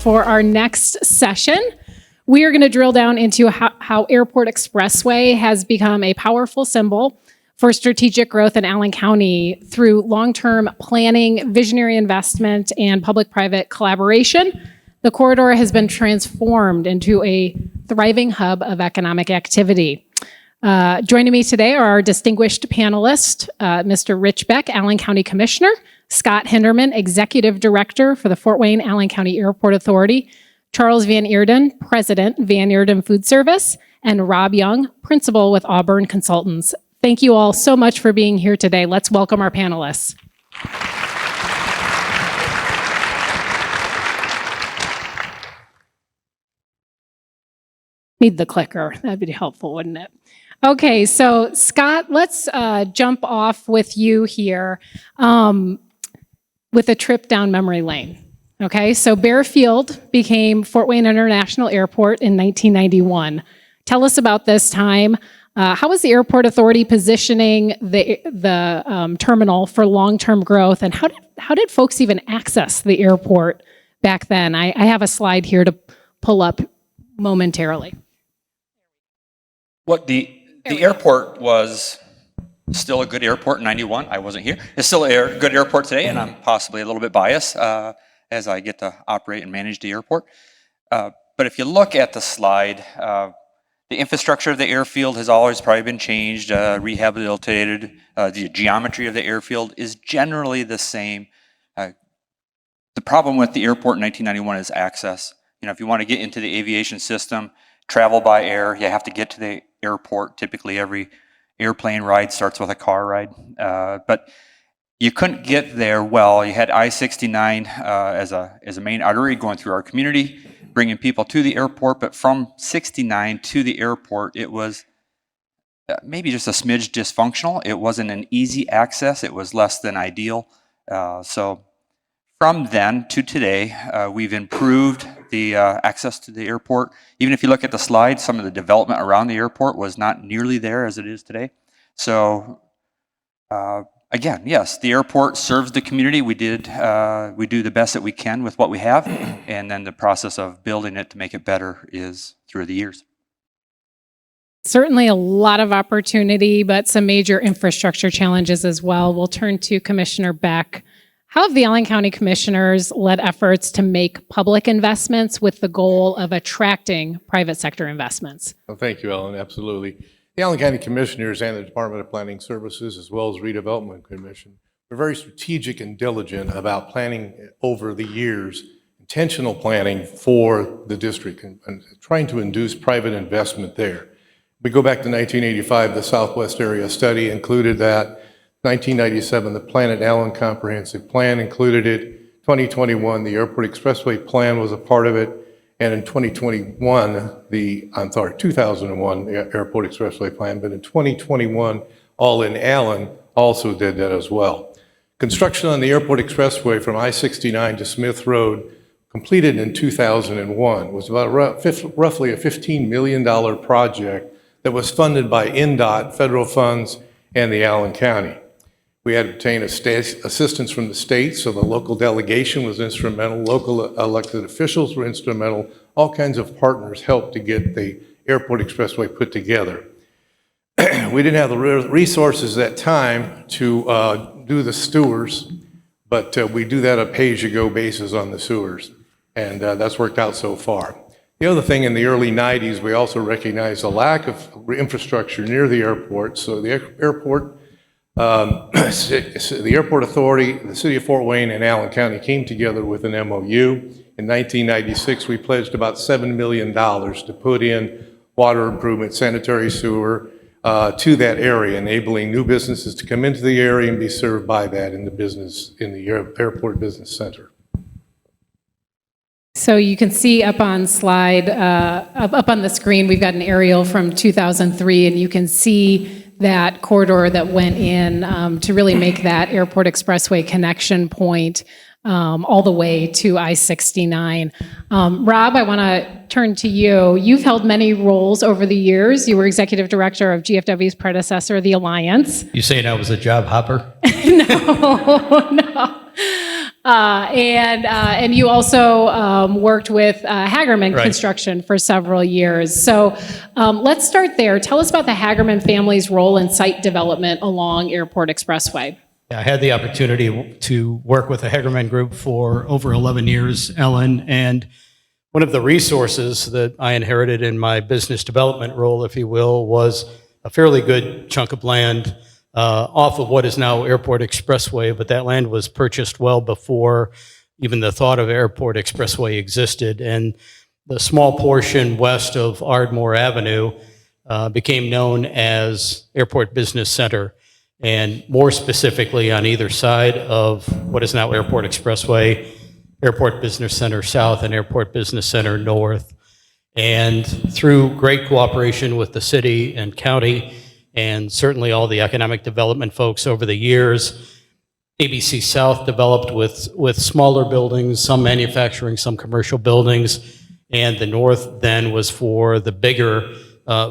for our next session. We are going to drill down into how Airport Expressway has become a powerful symbol for strategic growth in Allen County through long-term planning, visionary investment, and public-private collaboration. The corridor has been transformed into a thriving hub of economic activity. Joining me today are our distinguished panelists, Mr. Rich Beck, Allen County Commissioner, Scott Hinderman, Executive Director for the Fort Wayne Allen County Airport Authority, Charles Van Eerden, President, Van Eerden Foodservice, and Rob Young, Principal with Auburn Consultants. Thank you all so much for being here today. Let's welcome our panelists. Need the clicker. That'd be helpful, wouldn't it? Okay, so Scott, let's jump off with you here with a trip down memory lane. Okay, so Bear Field became Fort Wayne International Airport in 1991. Tell us about this time. How was the Airport Authority positioning the terminal for long-term growth, and how did folks even access the airport back then? I have a slide here to pull up momentarily. What the airport was still a good airport in 91. I wasn't here. It's still a good airport today, and I'm possibly a little bit biased as I get to operate and manage the airport. But if you look at the slide, the infrastructure of the airfield has always probably been changed, rehabilitated. The geometry of the airfield is generally the same. The problem with the airport in 1991 is access. You know, if you want to get into the aviation system, travel by air, you have to get to the airport. Typically every airplane ride starts with a car ride. But you couldn't get there well. You had I-69 as a main artery going through our community, bringing people to the airport. But from 69 to the airport, it was maybe just a smidge dysfunctional. It wasn't an easy access. It was less than ideal. So from then to today, we've improved the access to the airport. Even if you look at the slide, some of the development around the airport was not nearly there as it is today. So again, yes, the airport serves the community. We do the best that we can with what we have, and then the process of building it to make it better is through the years. Certainly a lot of opportunity, but some major infrastructure challenges as well. We'll turn to Commissioner Beck. How have the Allen County Commissioners led efforts to make public investments with the goal of attracting private sector investments? Well, thank you, Ellen. Absolutely. The Allen County Commissioners and the Department of Planning Services, as well as Redevelopment Commission, are very strategic and diligent about planning over the years, intentional planning for the district and trying to induce private investment there. We go back to 1985, the Southwest Area Study included that. 1997, the Planet Allen Comprehensive Plan included it. 2021, the Airport Expressway Plan was a part of it. And in 2001, the Airport Expressway Plan, but in 2021, All in Allen also did that as well. Construction on the Airport Expressway from I-69 to Smith Road, completed in 2001, was about roughly a $15 million project that was funded by NDOT, federal funds, and the Allen County. We had obtained assistance from the state, so the local delegation was instrumental, local elected officials were instrumental, all kinds of partners helped to get the Airport Expressway put together. We didn't have the resources at that time to do the sewers, but we do that on a pay-as-you-go basis on the sewers, and that's worked out so far. The other thing, in the early 90s, we also recognized a lack of infrastructure near the airport, so the airport the Airport Authority, the City of Fort Wayne, and Allen County came together with an MOU. In 1996, we pledged about $7 million to put in water improvement, sanitary sewer to that area, enabling new businesses to come into the area and be served by that in the Airport Business Center. So you can see up on slide, up on the screen, we've got an aerial from 2003, and you can see that corridor that went in to really make that Airport Expressway connection point all the way to I-69. Rob, I want to turn to you. You've held many roles over the years. You were executive director of GFW's predecessor, the Alliance. You saying I was a job hopper? No. And you also worked with Hagerman Right. Construction for several years. So let's start there. Tell us about the Hagerman family's role in site development along Airport Expressway. I had the opportunity to work with the Hegerman Group for over 11 years, Ellen, and one of the resources that I inherited in my business development role, if you will, was a fairly good chunk of land off of what is now Airport Expressway, but that land was purchased well before even the thought of Airport Expressway existed. And the small portion west of Ardmore Avenue became known as Airport Business Center. And more specifically, on either side of what is now Airport Expressway, Airport Business Center South and Airport Business Center North. And through great cooperation with the city and county, and certainly all the economic development folks over the years, ABC South developed with smaller buildings, some manufacturing, some commercial buildings, and the North then was for the bigger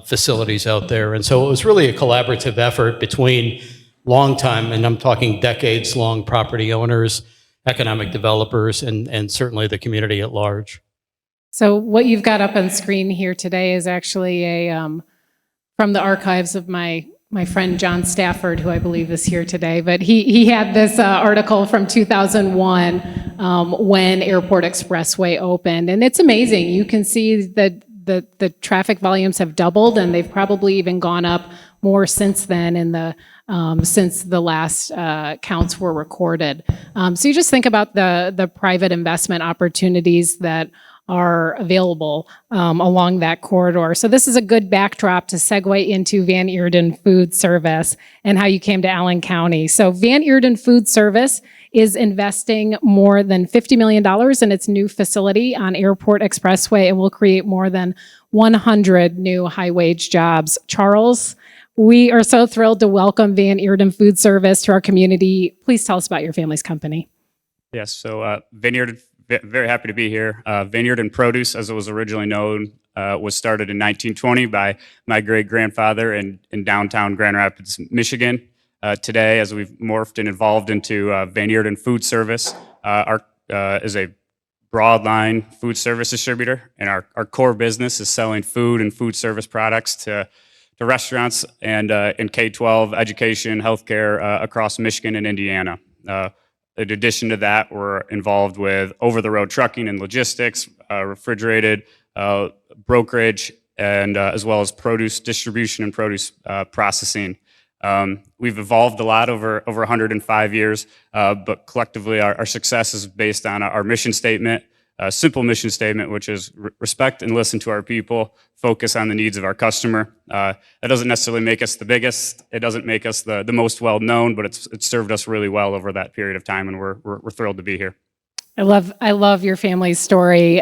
facilities out there. And so it was really a collaborative effort between long time, and I'm talking decades-long property owners, economic developers, and certainly the community at large. So what you've got up on screen here today is actually from the archives of my friend John Stafford, who I believe is here today. But he had this article from 2001 when Airport Expressway opened. And it's amazing. You can see that the traffic volumes have doubled, and they've probably even gone up more since then since the last counts were recorded. So you just think about the private investment opportunities that are available along that corridor. So this is a good backdrop to segue into Van Eerden Foodservice and how you came to Allen County. So Van Eerden Foodservice is investing more than $50 million in its new facility on Airport Expressway and will create more than 100 new high-wage jobs. Charles, we are so thrilled to welcome Van Eerden Foodservice to our community. Please tell us about your family's company. Yes, so Van Eerden, very happy to be here. Van Eerden Produce, as it was originally known, was started in 1920 by my great-grandfather in downtown Grand Rapids, Michigan. Today, as we've morphed and evolved into Van Eerden Foodservice, is a broad-line food service distributor, and our core business is selling food and food service products to restaurants and in K-12 education, healthcare across Michigan and Indiana. In addition to that, we're involved with over-the-road trucking and logistics, refrigerated brokerage, and as well as produce distribution and produce processing. We've evolved a lot over 105 years, but collectively our success is based on our mission statement, a simple mission statement, which is respect and listen to our people, focus on the needs of our customer. That doesn't necessarily make us the biggest. It doesn't make us the most well-known, but it's served us really well over that period of time, and we're thrilled to be here. I love your family's story.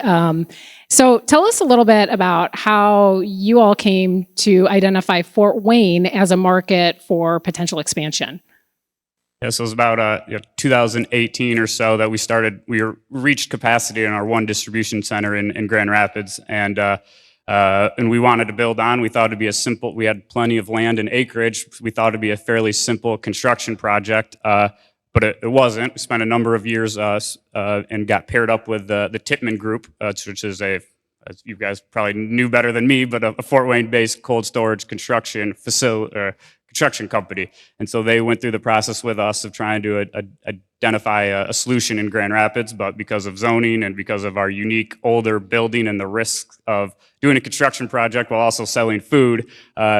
So tell us a little bit about how you all came to identify Fort Wayne as a market for potential expansion. Yeah, so it was about 2018 or so that we reached capacity in our one distribution center in Grand Rapids, and we wanted to build on. We thought it'd be we had plenty of land and acreage. We thought it'd be a fairly simple construction project, but it wasn't. We spent a number of years and got paired up with the Tittman Group, which is as you guys probably knew better than me, but a Fort Wayne-based cold storage construction construction company. And so they went through the process with us of trying to identify a solution in Grand Rapids, but because of zoning and because of our unique older building and the risks of doing a construction project while also selling food,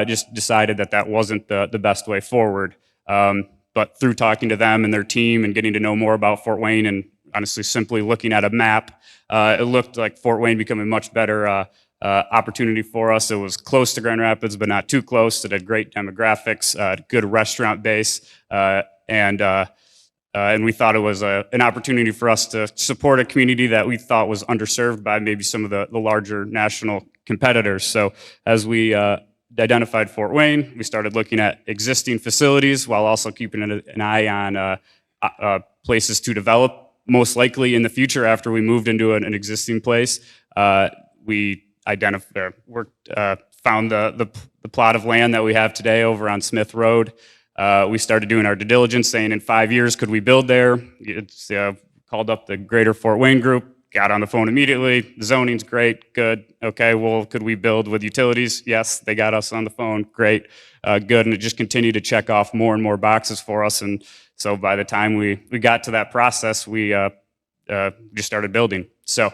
just decided that wasn't the best way forward. But through talking to them and their team and getting to know more about Fort Wayne and honestly simply looking at a map, it looked like Fort Wayne becoming a much better opportunity for us. It was close to Grand Rapids, but not too close. It had great demographics, good restaurant base, and we thought it was an opportunity for us to support a community that we thought was underserved by maybe some of the larger national competitors. So as we identified Fort Wayne, we started looking at existing facilities while also keeping an eye on places to develop. Most likely in the future, after we moved into an existing place, we found the plot of land that we have today over on Smith Road. We started doing our due diligence, saying in 5 years, could we build there? It's called up the Greater Fort Wayne group, got on the phone immediately. The zoning's great, good. Okay, well, could we build with utilities? Yes, they got us on the phone, great, good. And it just continued to check off more and more boxes for us. And so by the time we got to that process, we just started building. So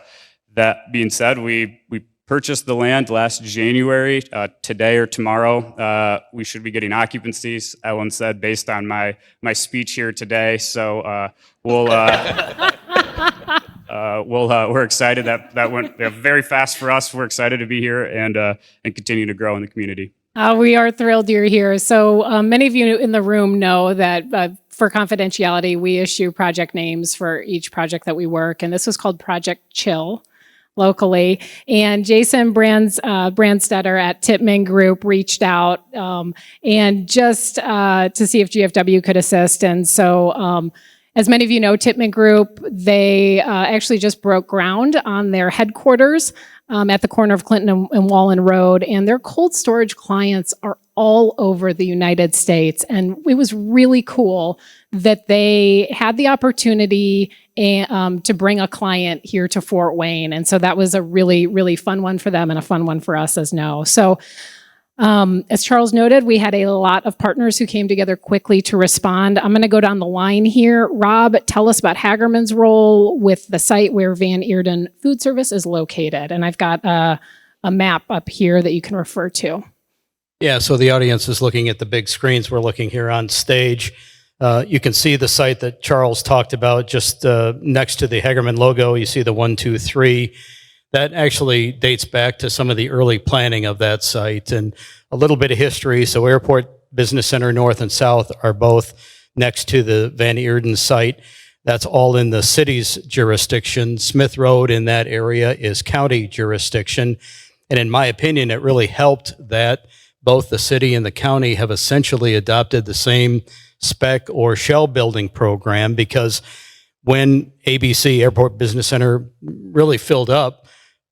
that being said, we purchased the land last January. Today or tomorrow, we should be getting occupancies, Ellen said, based on my speech here today. So we're excited that went very fast for us. We're excited to be here and continue to grow in the community. We are thrilled you're here. So many of you in the room know that for confidentiality, we issue project names for each project that we work, and this was called Project Chill locally. And Jason Brandstetter at Tippmann Group reached out and just to see if GFW could assist. And so as many of you know, Tippmann Group, they actually just broke ground on their headquarters at the corner of Clinton and Wallen Road, and their cold storage clients are all over the United States. And it was really cool that they had the opportunity to bring a client here to Fort Wayne. And so that was a really, really fun one for them and a fun one for us as no. So as Charles noted, we had a lot of partners who came together quickly to respond. I'm going to go down the line here. Rob, tell us about Hagerman's role with the site where Van Eerden Foodservice is located. And I've got a map up here that you can refer to. Yeah, so the audience is looking at the big screens. We're looking here on stage. You can see the site that Charles talked about just next to the Hagerman logo. You see the 1, 2, 3. That actually dates back to some of the early planning of that site and a little bit of history. So Airport Business Center North and South are both next to the Van Eerden site. That's all in the city's jurisdiction. Smith Road in that area is county jurisdiction. And in my opinion, it really helped that both the city and the county have essentially adopted the same spec or shell building program, because when ABC, Airport Business Center, really filled up,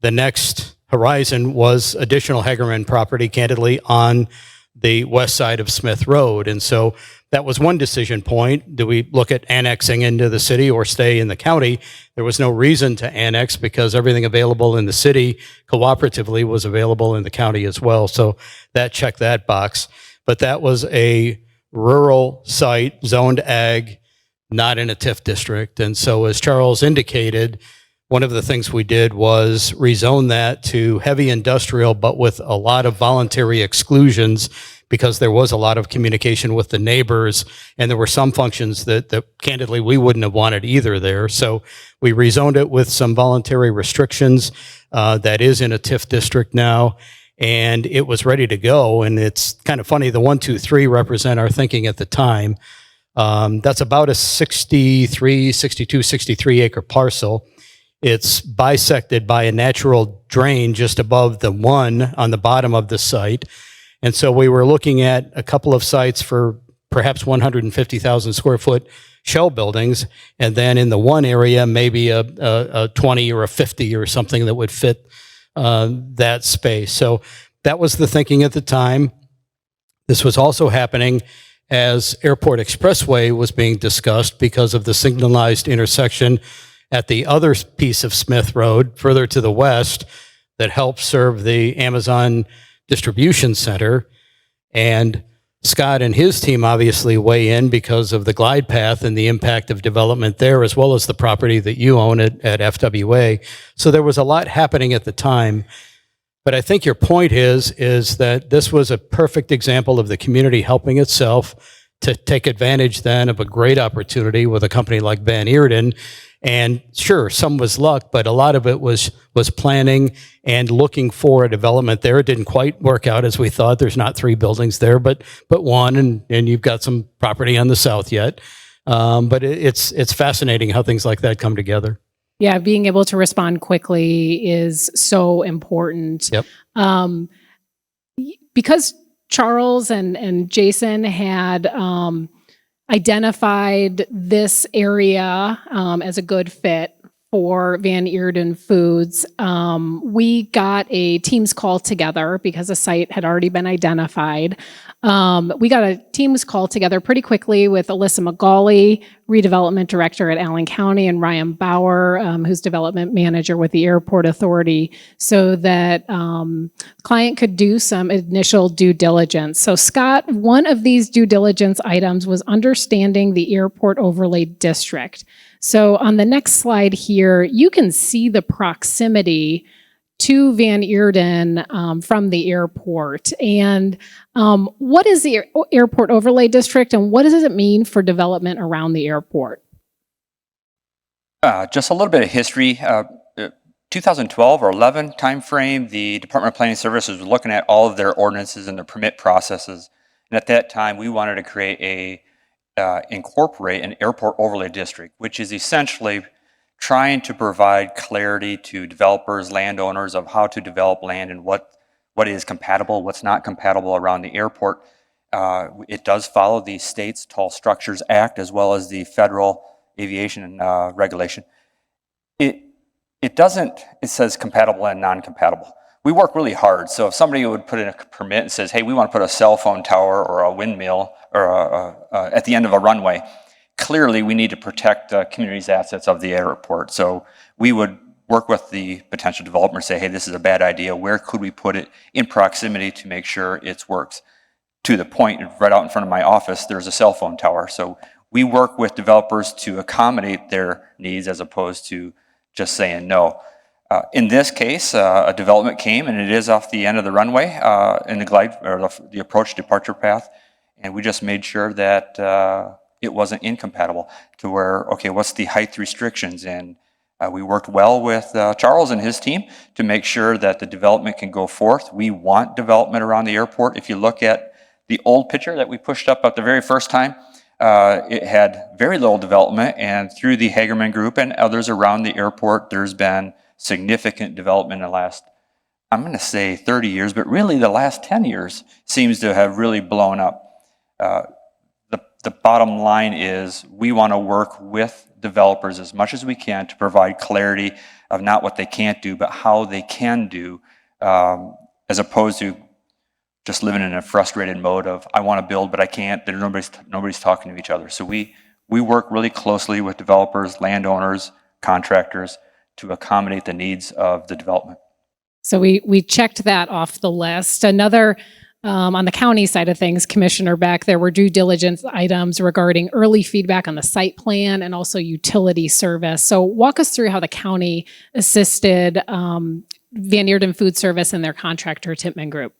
the next horizon was additional Hagerman property, candidly, on the west side of Smith Road. And so that was one decision point. Do we look at annexing into the city or stay in the county? There was no reason to annex because everything available in the city cooperatively was available in the county as well. So that checked that box. But that was a rural site, zoned ag, not in a TIF district. And so as Charles indicated, one of the things we did was rezone that to heavy industrial, but with a lot of voluntary exclusions, because there was a lot of communication with the neighbors, and there were some functions that candidly we wouldn't have wanted either there. So we rezoned it with some voluntary restrictions. That is in a TIF district now, and it was ready to go. And it's kind of funny, the 1, 2, 3 represent our thinking at the time. That's about a 63 acre parcel. It's bisected by a natural drain just above the 1 on the bottom of the site. And so we were looking at a couple of sites for perhaps 150,000 square foot shell buildings. And then in the one area, maybe a 20 or a 50 or something that would fit that space. So that was the thinking at the time. This was also happening as Airport Expressway was being discussed because of the signalized intersection at the other piece of Smith Road, further to the west, that helps serve the Amazon distribution center. And Scott and his team obviously weigh in because of the glide path and the impact of development there, as well as the property that you own at FWA. So there was a lot happening at the time. But I think your point is that this was a perfect example of the community helping itself to take advantage then of a great opportunity with a company like Van Eerden. And sure, some was luck, but a lot of it was planning and looking for a development there. It didn't quite work out as we thought. There's not 3 buildings there, but one, and you've got some property on the south yet. But it's fascinating how things like that come together. Yeah, being able to respond quickly is so important. Yep. Because Charles and Jason had identified this area as a good fit for Van Eerden Foods. We got a Teams call together because a site had already been identified. We got a Teams call together pretty quickly with Alyssa McGauley redevelopment director at Allen County, and Ryan Bauer, who's development manager with the Airport Authority, so that client could do some initial due diligence. So Scott, one of these due diligence items was understanding the airport overlay district. So on the next slide here, you can see the proximity to Van Eerden from the airport. And what is the airport overlay district, and what does it mean for development around the airport? Just a little bit of history. 2012 or 11 timeframe, the Department of Planning Services was looking at all of their ordinances and their permit processes. And at that time, we wanted to create incorporate an airport overlay district, which is essentially trying to provide clarity to developers, landowners of how to develop land and what is compatible, what's not compatible around the airport. It does follow the state's Tall Structures Act as well as the federal aviation regulation. It says compatible and non-compatible. We work really hard. So if somebody would put in a permit and says, hey, we want to put a cell phone tower or a windmill or at the end of a runway, clearly we need to protect the community's assets of the airport. So we would work with the potential developer and say, hey, this is a bad idea. Where could we put it in proximity to make sure it works? To the point, right out in front of my office, there's a cell phone tower. So we work with developers to accommodate their needs as opposed to just saying no. In this case, a development came and it is off the end of the runway in the glide or the approach departure path. And we just made sure that it wasn't incompatible to where, okay, what's the height restrictions? And we worked well with Charles and his team to make sure that the development can go forth. We want development around the airport. If you look at the old picture that we pushed up at the very first time, it had very little development, and through the Hagerman Group and others around the airport, there's been significant development in the last, I'm going to say 30 years, but really the last 10 years seems to have really blown up. The bottom line is we want to work with developers as much as we can to provide clarity of not what they can't do, but how they can do, as opposed to just living in a frustrated mode of I want to build, but I can't. Nobody's talking to each other. So we work really closely with developers, landowners, contractors to accommodate the needs of the development. So we checked that off the list. Another, on the county side of things, Commissioner Beck, there were due diligence items regarding early feedback on the site plan and also utility service. So walk us through how the county assisted Van Eerden Foodservice and their contractor, Tippmann Group.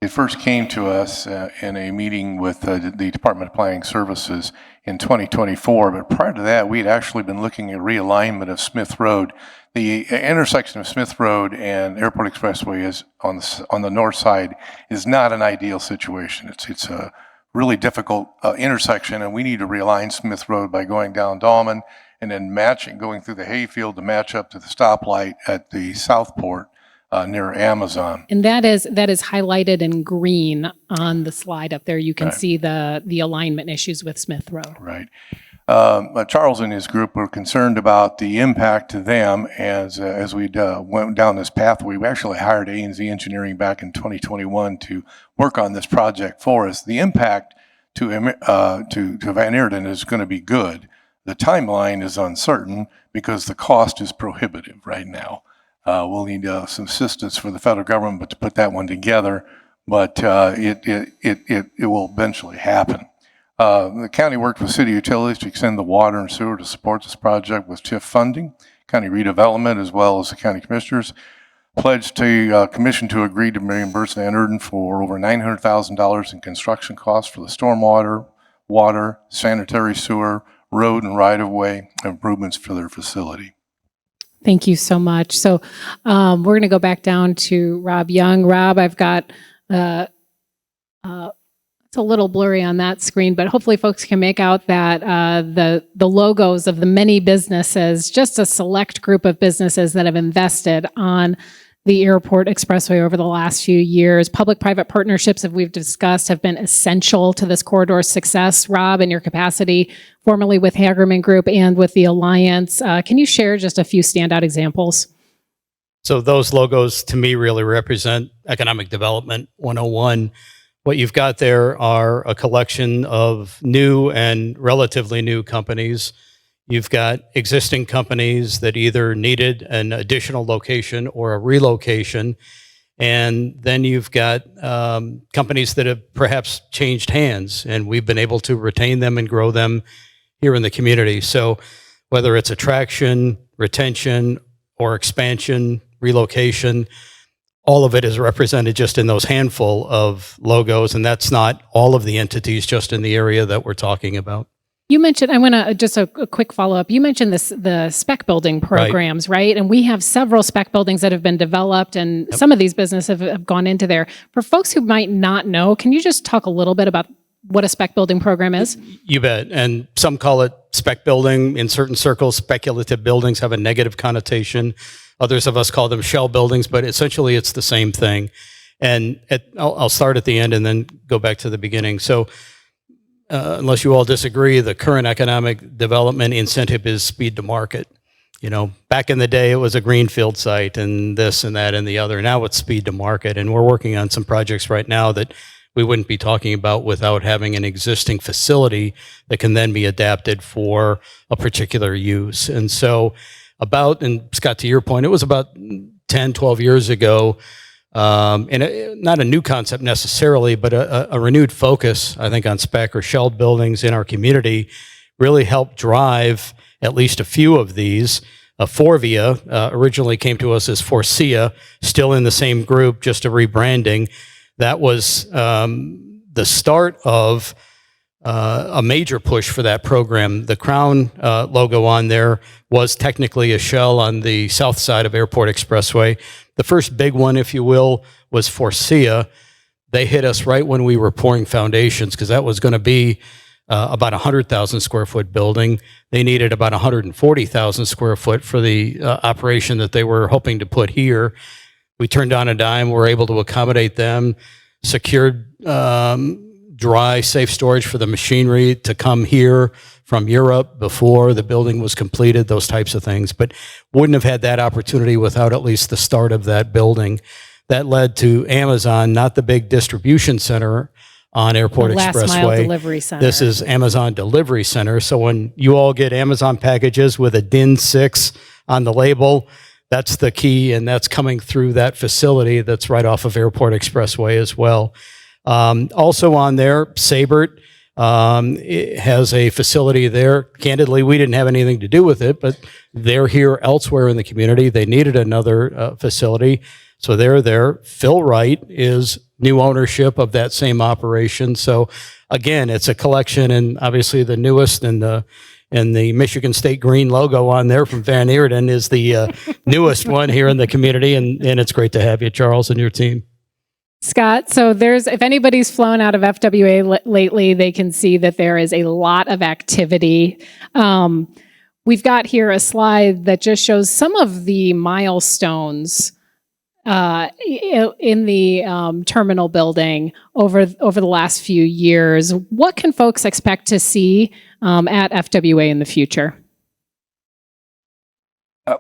It first came to us in a meeting with the Department of Planning Services in 2024, but prior to that, we had actually been looking at realignment of Smith Road. The intersection of Smith Road and Airport Expressway is on the north side is not an ideal situation. It's a really difficult intersection, and we need to realign Smith Road by going down Dahlman and then going through the hayfield to match up to the stoplight at the Southport. Near Amazon. And that is highlighted in green on the slide up there. You can see the alignment issues with Smith Road. Right. Charles and his group were concerned about the impact to them as we went down this pathway. We actually hired A&Z Engineering back in 2021 to work on this project for us. The impact to Van Eerden is going to be good. The timeline is uncertain because the cost is prohibitive right now. We'll need some assistance for the federal government to put that one together, but it will eventually happen. The county worked with city utilities to extend the water and sewer to support this project with TIF funding, county redevelopment, as well as the county commissioners pledged to commission to agree to reimburse Van Eerden for over $900,000 in construction costs for the stormwater, water, sanitary sewer, road and right-of-way improvements for their facility. Thank you so much. So we're going to go back down to Rob Young. Rob, I've got, it's a little blurry on that screen, but hopefully folks can make out that the logos of the many businesses, just a select group of businesses that have invested on the Airport Expressway over the last few years. Public-private partnerships, as we've discussed, have been essential to this corridor's success. Rob, in your capacity, formerly with Hagerman Group and with the Alliance, can you share just a few standout examples? So those logos to me really represent economic development 101. What you've got there are a collection of new and relatively new companies. You've got existing companies that either needed an additional location or a relocation. And then you've got companies that have perhaps changed hands, and we've been able to retain them and grow them here in the community. So whether it's attraction, retention, or expansion, relocation, all of it is represented just in those handful of logos, and that's not all of the entities just in the area that we're talking about. You mentioned, I want to just a quick follow-up. You mentioned the spec building programs, right? And we have several spec buildings that have been developed, and some of these businesses have gone into there. For folks who might not know, can you just talk a little bit about what a spec building program is? You bet. And some call it spec building. In certain circles, speculative buildings have a negative connotation. Others of us call them shell buildings, but essentially it's the same thing. And I'll start at the end and then go back to the beginning. So unless you all disagree, the current economic development incentive is speed to market. You know, back in the day, it was a greenfield site and this and that and the other. Now it's speed to market. And we're working on some projects right now that we wouldn't be talking about without having an existing facility that can then be adapted for a particular use. And so and Scott, to your point, it was about 10, 12 years ago, and not a new concept necessarily, but a renewed focus, I think, on spec or shelled buildings in our community really helped drive at least a few of these. Forvia originally came to us as Forcia, still in the same group, just a rebranding. That was the start of a major push for that program. The Crown logo on there was technically a shell on the south side of Airport Expressway. The first big one, if you will, was Forcia. They hit us right when we were pouring foundations because that was going to be about 100,000 square foot building. They needed about 140,000 square foot for the operation that they were hoping to put here. We turned on a dime, were able to accommodate them, secured dry, safe storage for the machinery to come here from Europe before the building was completed, those types of things. But wouldn't have had that opportunity without at least the start of that building. That led to Amazon, not the big distribution center on Airport Last Expressway. mile delivery center. This is Amazon Delivery Center. So when you all get Amazon packages with a DIN 6 on the label, that's the key, and that's coming through that facility that's right off of Airport Expressway as well. Also on there, Sabert it has a facility there. Candidly, we didn't have anything to do with it, but they're here elsewhere in the community. They needed another facility, so they're there. Phil Wright is new ownership of that same operation. So again, it's a collection, and obviously the newest and the Michigan State green logo on there from Van Eerden is the newest one here in the community, and it's great to have you, Charles, and your team. Scott, so if anybody's flown out of FWA lately, they can see that there is a lot of activity. We've got here a slide that just shows some of the milestones in the terminal building over the last few years. What can folks expect to see at FWA in the future?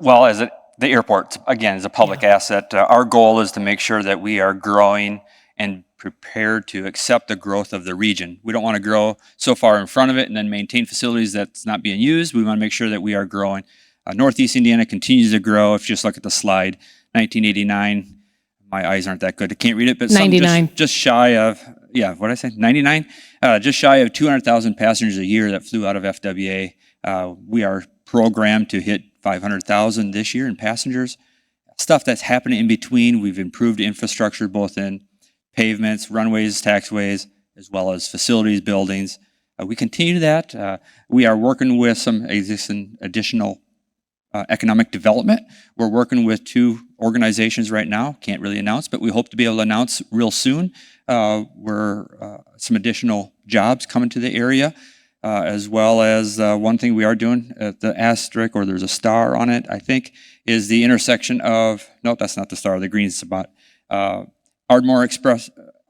Well, the airport, again, is a public asset. Our goal is to make sure that we are growing and prepared to accept the growth of the region. We don't want to grow so far in front of it and then maintain facilities that's not being used. We want to make sure that we are growing. Northeast Indiana continues to grow. If you just look at the slide, 1989, my eyes aren't that good. I can't read it, but 99. Just shy of, what did I say, 99? Just shy of 200,000 passengers a year that flew out of FWA. We are programmed to hit 500,000 this year in passengers. Stuff that's happening in between. We've improved infrastructure both in pavements, runways, taxiways, as well as facilities, buildings. We continue that. We are working with some existing additional economic development. We're working with 2 organizations right now. Can't really announce, but we hope to be able to announce real soon where some additional jobs coming to the area. As well as one thing we are doing, the asterisk, or there's a star on it, I think, is the intersection of, no, that's not the star, the green spot. Ardmore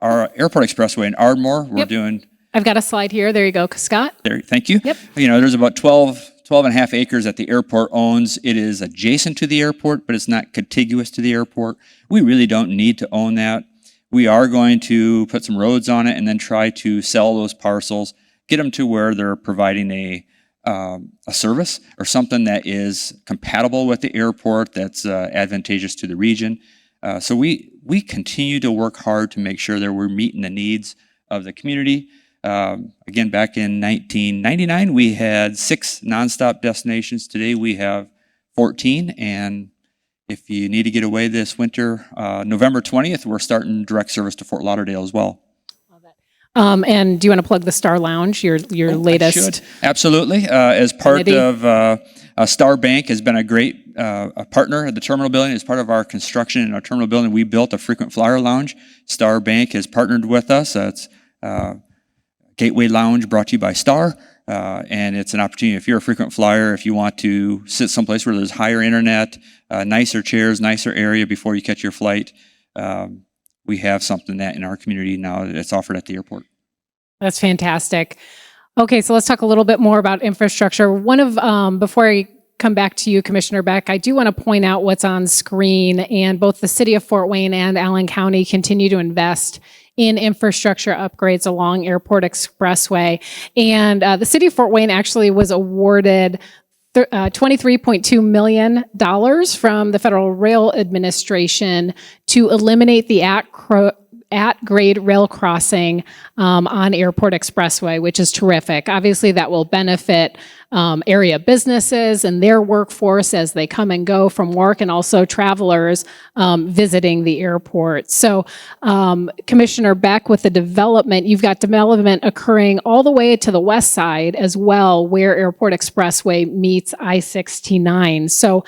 our Airport Expressway in Ardmore, we're doing. I've got a slide here. There you go, Scott. There, thank you. Yep. There's about 12 12 and a half acres that the airport owns. It is adjacent to the airport, but it's not contiguous to the airport. We really don't need to own that. We are going to put some roads on it and then try to sell those parcels, get them to where they're providing a service or something that is compatible with the airport, that's advantageous to the region. So we continue to work hard to make sure that we're meeting the needs of the community. Again, back in 1999, we had 6 nonstop destinations. Today we have 14, and if you need to get away this winter, November 20th, we're starting direct service to Fort Lauderdale as well. And do you want to plug the Star Lounge, your latest? I should. Absolutely. As part of Star Bank has been a great a partner at the terminal building. As part of our construction in our terminal building, we built a frequent flyer lounge. Star Bank has partnered with us. It's Gateway Lounge brought to you by Star. And it's an opportunity, if you're a frequent flyer, if you want to sit someplace where there's higher internet, nicer chairs, nicer area before you catch your flight, we have something that in our community now that's offered at the airport. That's fantastic. Okay, so let's talk a little bit more about infrastructure. Before I come back to you, Commissioner Beck, I do want to point out what's on screen, and both the City of Fort Wayne and Allen County continue to invest in infrastructure upgrades along Airport Expressway. And the City of Fort Wayne actually was awarded $23.2 million from the Federal Rail Administration to eliminate the at-grade rail crossing on Airport Expressway, which is terrific. Obviously, that will benefit area businesses and their workforce as they come and go from work, and also travelers visiting the airport. So, Commissioner Beck, with the development, you've got development occurring all the way to the west side as well, where Airport Expressway meets I-69. So,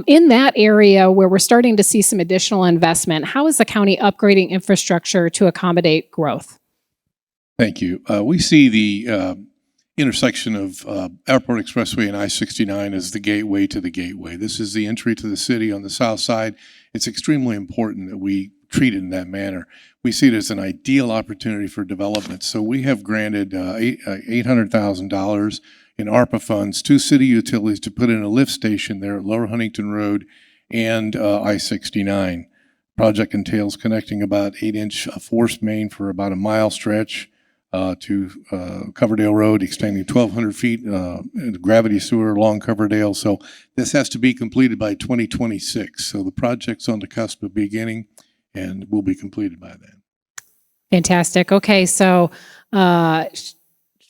in that area where we're starting to see some additional investment, how is the county upgrading infrastructure to accommodate growth? Thank you. We see the intersection of Airport Expressway and I-69 as the gateway to the gateway. This is the entry to the city on the south side. It's extremely important that we treat it in that manner. We see it as an ideal opportunity for development. So we have granted $800,000 in ARPA funds to city utilities to put in a lift station there at Lower Huntington Road and I-69. Project entails connecting about 8-inch force main for about a mile stretch to Coverdale Road, extending 1,200 feet, gravity sewer along Coverdale. So this has to be completed by 2026. So the project's on the cusp of beginning and will be completed by then. Fantastic. Okay, so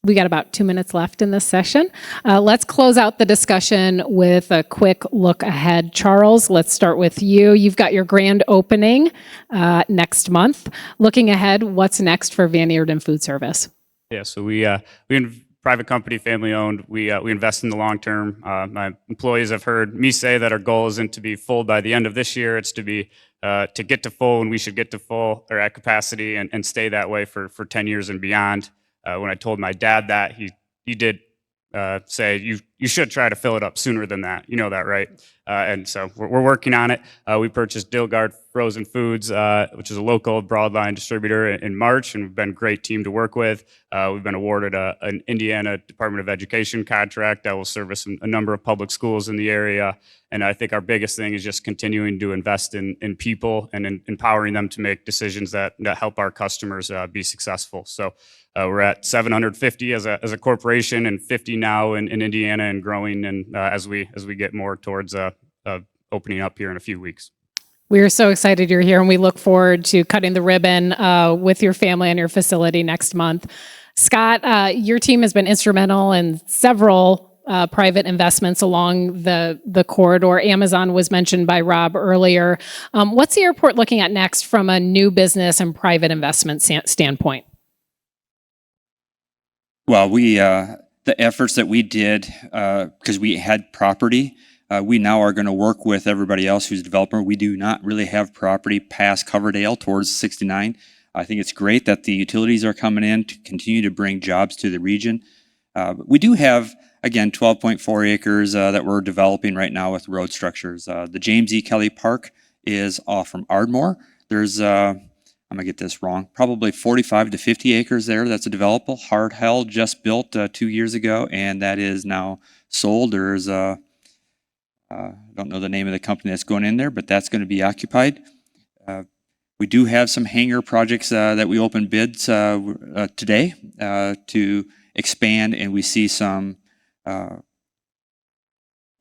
we got about 2 minutes left in this session. Let's close out the discussion with a quick look ahead. Charles, let's start with you. You've got your grand opening next month. Looking ahead, what's next for Van Eerden Foodservice? Yeah, so we private company, family owned. We invest in the long term. My employees have heard me say that our goal isn't to be full by the end of this year. It's to be to get to full, and we should get to full or at capacity and stay that way for 10 years and beyond. When I told my dad that, he did say, you should try to fill it up sooner than that. You know that, right? And so we're working on it. We purchased Dillgard Frozen Foods, which is a local broadline distributor, in March, and we've been a great team to work with. We've been awarded an Indiana Department of Education contract that will service a number of public schools in the area. And I think our biggest thing is just continuing to invest in people and in empowering them to make decisions that help our customers be successful. So we're at 750 as a corporation and 50 now in Indiana and growing, and as we get more towards opening up here in a few weeks. We are so excited you're here, and we look forward to cutting the ribbon with your family and your facility next month. Scott, your team has been instrumental in several private investments along the corridor. Amazon was mentioned by Rob earlier. What's the airport looking at next from a new business and private investment standpoint? Well, the efforts that we did, because we had property, we now are going to work with everybody else who's a developer. We do not really have property past Coverdale towards 69. I think it's great that the utilities are coming in to continue to bring jobs to the region. We do have, again, 12.4 acres that we're developing right now with road structures. The James E. Kelly Park is off from Ardmore. There's I'm gonna get this wrong, probably 45 to 50 acres there. That's a developable. Hard Hell just built 2 years ago, and that is now sold. There's I don't know the name of the company that's going in there, but that's going to be occupied. We do have some hangar projects that we opened bids today to expand, and we see some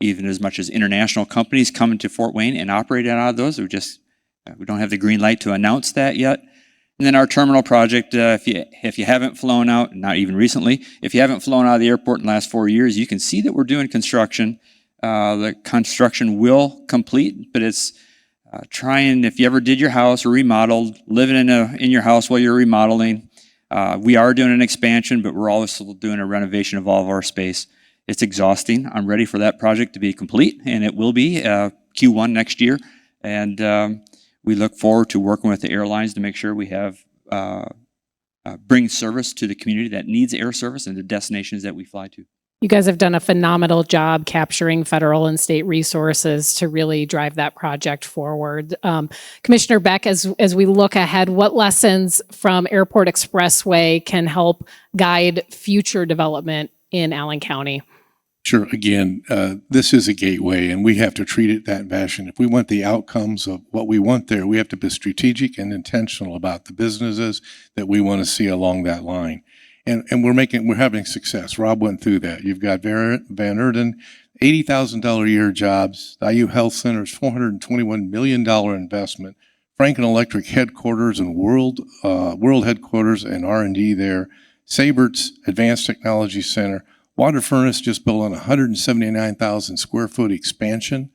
even as much as international companies coming to Fort Wayne and operating out of those. We don't have the green light to announce that yet. And then our terminal project, if you haven't flown out, not even recently, if you haven't flown out of the airport in the last 4 years, you can see that we're doing construction. The construction will complete, but it's trying, if you ever did your house or remodeled, living in your house while you're remodeling, we are doing an expansion, but we're also doing a renovation of all of our space. It's exhausting. I'm ready for that project to be complete, and it will be Q1 next year. And we look forward to working with the airlines to make sure we have bring service to the community that needs air service and the destinations that we fly to. You guys have done a phenomenal job capturing federal and state resources to really drive that project forward. Commissioner Beck, as we look ahead, what lessons from Airport Expressway can help guide future development in Allen County? Sure. Again, this is a gateway, and we have to treat it that fashion. If we want the outcomes of what we want there, we have to be strategic and intentional about the businesses that we want to see along that line. And we're having success. Rob went through that. You've got Van Eerden, $80,000 a year jobs. The IU Health Center's $421 million investment. Franken Electric headquarters and world headquarters and R&D there. Sabert's Advanced Technology Center. Water Furnace just built on a 179,000 square foot expansion.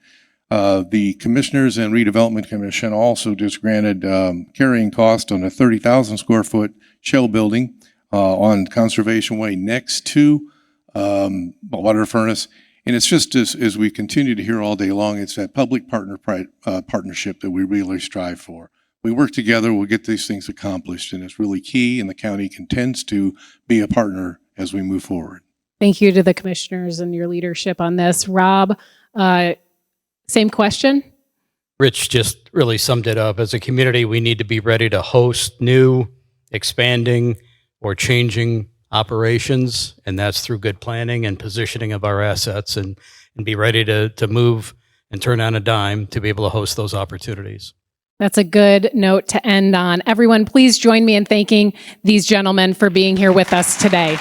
The Commissioners and Redevelopment Commission also just granted carrying cost on a 30,000 square foot shell building on Conservation Way next to Water Furnace. And it's just as we continue to hear all day long, it's that public partnership that we really strive for. We work together, we'll get these things accomplished, and it's really key, and the county intends to be a partner as we move forward. Thank you to the commissioners and your leadership on this. Rob, same question? Rich just really summed it up. As a community, we need to be ready to host new, expanding, or changing operations, and that's through good planning and positioning of our assets, and be ready to move and turn on a dime to be able to host those opportunities. That's a good note to end on. Everyone, please join me in thanking these gentlemen for being here with us today.